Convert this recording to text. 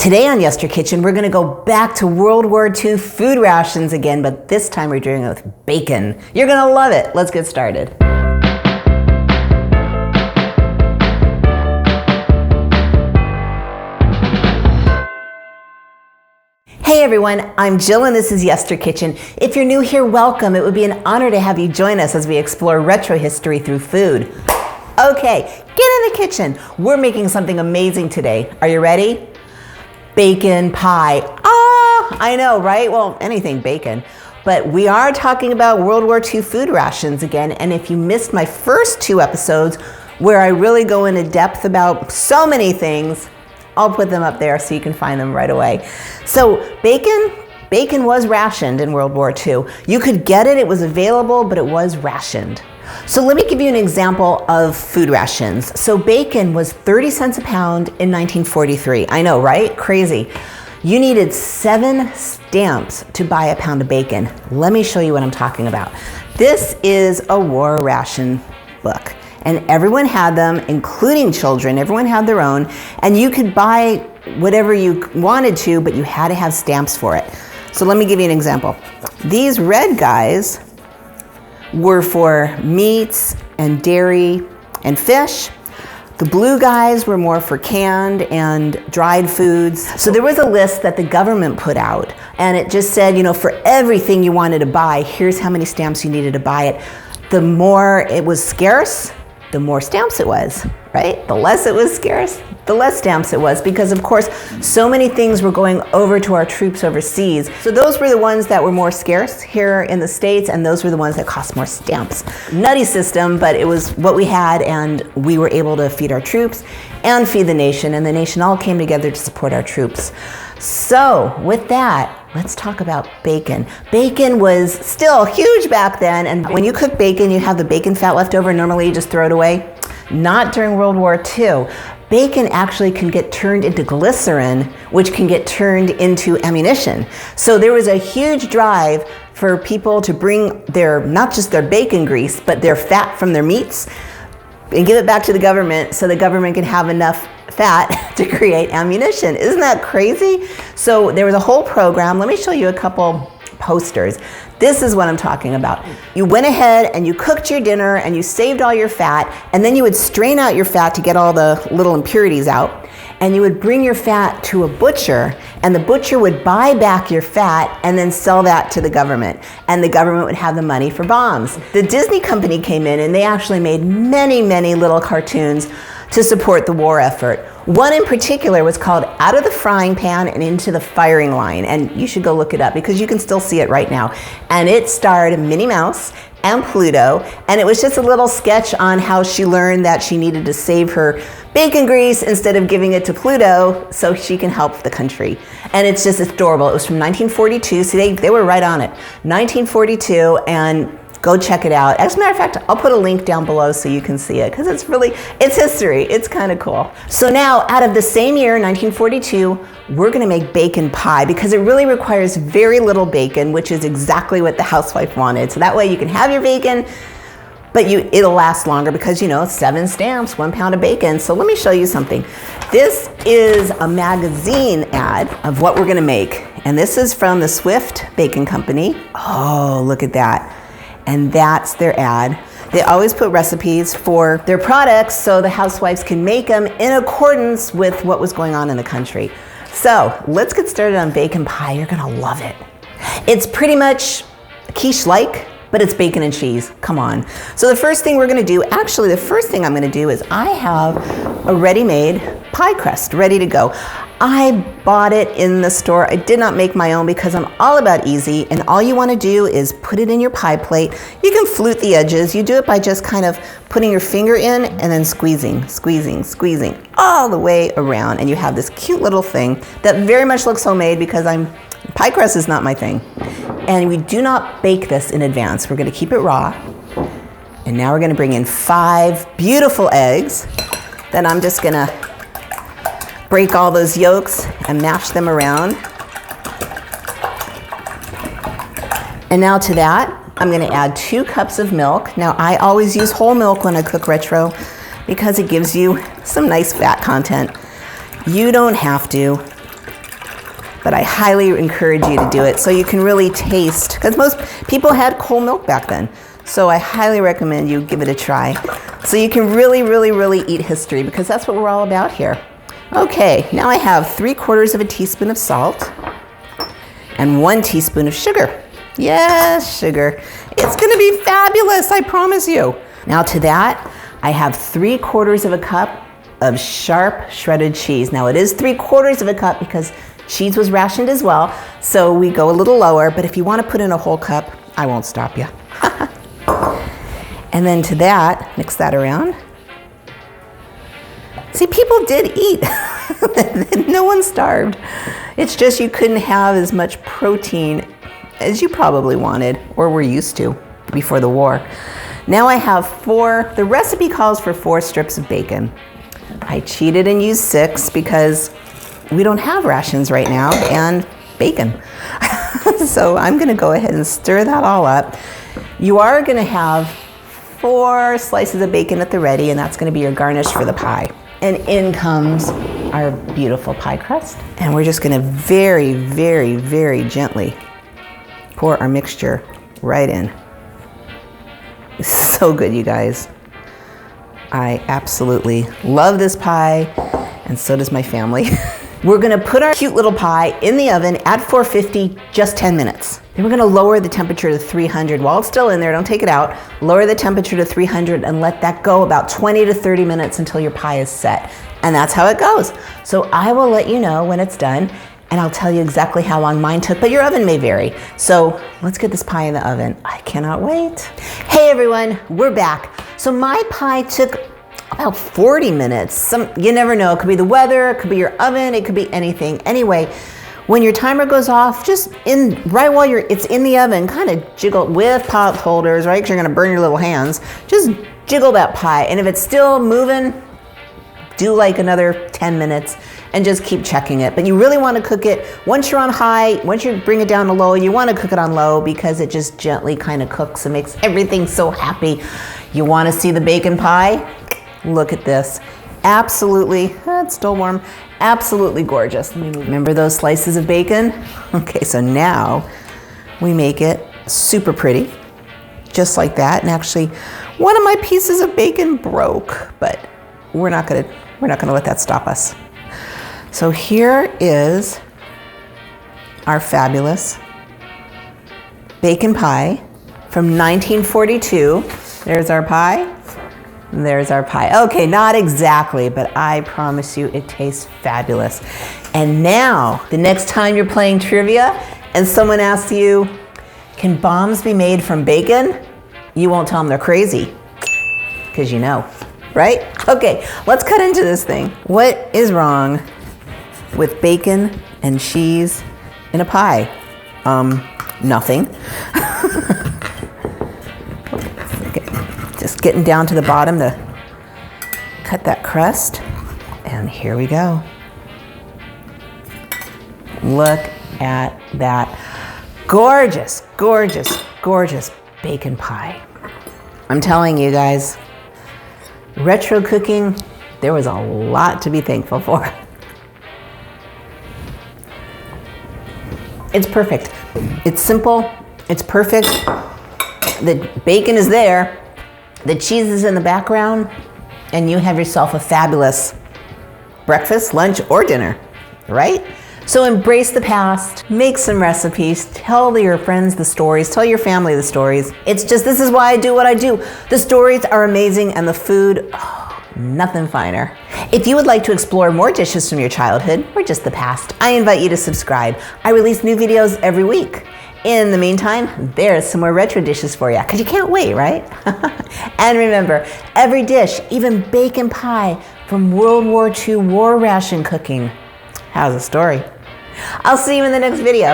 Today on Yester Kitchen, we're going to go back to World War II food rations again, but this time we're doing it with bacon. You're going to love it. Let's get started. Hey everyone, I'm Jill and this is Yester Kitchen. If you're new here, welcome. It would be an honor to have you join us as we explore retro history through food. Okay, get in the kitchen. We're making something amazing today. Are you ready? Bacon pie. Ah, I know, right? Well, anything bacon. But we are talking about World War II food rations again, and if you missed my first two episodes where I really go into depth about so many things, I'll put them up there so you can find them right away. So bacon was rationed in World War II. You could get it, it was available, but it was rationed. So let me give you an example of food rations. So bacon was 30 cents a pound in 1943. I know, right? Crazy. You needed 7 stamps to buy a pound of bacon. Let me show you what I'm talking about. This is a war ration book, and everyone had them, including children. Everyone had their own, and you could buy whatever you wanted to, but you had to have stamps for it. So let me give you an example. These red guys were for meats and dairy and fish. The blue guys were more for canned and dried foods. So there was a list that the government put out, and it just said, you know, for everything you wanted to buy, here's how many stamps you needed to buy it. The more it was scarce, the more stamps it was, right? The less it was scarce, the less stamps it was, because of course, so many things were going over to our troops overseas. So those were the ones that were more scarce here in the States, and those were the ones that cost more stamps. Nutty system, but it was what we had, and we were able to feed our troops and feed the nation, and the nation all came together to support our troops. So with that, let's talk about bacon. Bacon was still huge back then, and when you cook bacon, you have the bacon fat left over. Normally you just throw it away. Not during World War II. Bacon actually can get turned into glycerin, which can get turned into ammunition. So there was a huge drive for people to bring their, not just their bacon grease, but their fat from their meats and give it back to the government so the government can have enough fat to create ammunition. Isn't that crazy? So there was a whole program. Let me show you a couple posters. This is what I'm talking about. You went ahead and you cooked your dinner and you saved all your fat, and then you would strain out your fat to get all the little impurities out, and you would bring your fat to a butcher, and the butcher would buy back your fat and then sell that to the government, and the government would have the money for bombs. The Disney company came in and they actually made many, many little cartoons to support the war effort. One in particular was called Out of the Frying Pan and Into the Firing Line, and you should go look it up because you can still see it right now. And it starred Minnie Mouse and Pluto, and it was just a little sketch on how she learned that she needed to save her bacon grease instead of giving it to Pluto so she can help the country. And it's just adorable. It was from 1942, so they were right on it. 1942, and go check it out. As a matter of fact, I'll put a link down below so you can see it, because it's history. It's kind of cool. So now, out of the same year, 1942, we're gonna make bacon pie, because it really requires very little bacon, which is exactly what the housewife wanted. So that way you can have your bacon, but it'll last longer because, you know, 7 stamps, 1 pound of bacon. So let me show you something. This is a magazine ad of what we're gonna make. And this is from the Swift Bacon Company. Oh, look at that. And that's their ad. They always put recipes for their products so the housewives can make them in accordance with what was going on in the country. So let's get started on bacon pie. You're gonna love it. It's pretty much quiche-like, but it's bacon and cheese. Come on. So the first thing we're gonna do, actually the first thing I'm gonna do is I have a ready-made pie crust ready to go. I bought it in the store. I did not make my own because I'm all about easy, and all you want to do is put it in your pie plate. You can flute the edges. You do it by just kind of putting your finger in and then squeezing all the way around, and you have this cute little thing that very much looks homemade because pie crust is not my thing. And we do not bake this in advance. We're going to keep it raw. And now we're going to bring in 5 beautiful eggs. Then I'm just going to break all those yolks and mash them around. And now to that, I'm going to add 2 cups of milk. Now I always use whole milk when I cook retro because it gives you some nice fat content. You don't have to. but I highly encourage you to do it so you can really taste, because most people had cold milk back then. So I highly recommend you give it a try so you can really, really, really eat history, because that's what we're all about here. Okay, now I have 3/4 of a teaspoon of salt and 1 teaspoon of sugar. Yes, sugar. It's gonna be fabulous, I promise you. Now to that, I have 3/4 of a cup of sharp shredded cheese. Now it is 3/4 of a cup because cheese was rationed as well, so we go a little lower, but if you wanna put in a whole cup, I won't stop you. And then to that, mix that around. See, people did eat. No one starved. It's just you couldn't have as much protein as you probably wanted or were used to before the war. Now I have the recipe calls for 4 strips of bacon. I cheated and used 6 because we don't have rations right now and bacon. So I'm gonna go ahead and stir that all up. You are gonna have 4 slices of bacon at the ready, and that's gonna be your garnish for the pie. And in comes our beautiful pie crust. And we're just gonna very, very, very gently pour our mixture right in. It's so good, you guys. I absolutely love this pie, and so does my family. We're gonna put our cute little pie in the oven at 450, just 10 minutes. Then we're gonna lower the temperature to 300. While it's still in there, don't take it out. Lower the temperature to 300 and let that go about 20 to 30 minutes until your pie is set. And that's how it goes. So I will let you know when it's done, and I'll tell you exactly how long mine took, but your oven may vary. So let's get this pie in the oven. I cannot wait. Hey everyone, we're back. So my pie took about 40 minutes. You never know, it could be the weather, it could be your oven, it could be anything. Anyway, when your timer goes off, just right while it's in the oven, kind of jiggle with pot holders, right? Because you're gonna burn your little hands. Just jiggle that pie, and if it's still moving, do like another 10 minutes and just keep checking it. But you really want to cook it once you're on high. Once you bring it down to low, you want to cook it on low because it just gently kind of cooks and makes everything so happy. You want to see the bacon pie? Look at this. Absolutely, it's still warm. Absolutely gorgeous. Remember those slices of bacon? Okay, so now we make it super pretty, just like that. And actually, one of my pieces of bacon broke, but we're not gonna let that stop us. So here is our fabulous bacon pie from 1942. There's our pie. There's our pie. Okay, not exactly, but I promise you it tastes fabulous. And now, the next time you're playing trivia and someone asks you, can bombs be made from bacon? You won't tell them they're crazy, because you know, right? Okay, let's cut into this thing. What is wrong with bacon and cheese in a pie? Nothing. Just getting down to the bottom to cut that crust. And here we go. Look at that gorgeous, gorgeous, gorgeous bacon pie. I'm telling you guys, retro cooking, there was a lot to be thankful for. It's perfect. It's simple. It's perfect. The bacon is there. The cheese is in the background, and you have yourself a fabulous breakfast, lunch, or dinner, right? So embrace the past, make some recipes, tell your friends the stories, tell your family the stories. It's just, this is why I do what I do. The stories are amazing, and the food, oh, nothing finer. If you would like to explore more dishes from your childhood or just the past, I invite you to subscribe. I release new videos every week. In the meantime, there's some more retro dishes for you, because you can't wait, right? And remember, every dish, even bacon pie from World War II war ration cooking, has a story. I'll see you in the next video.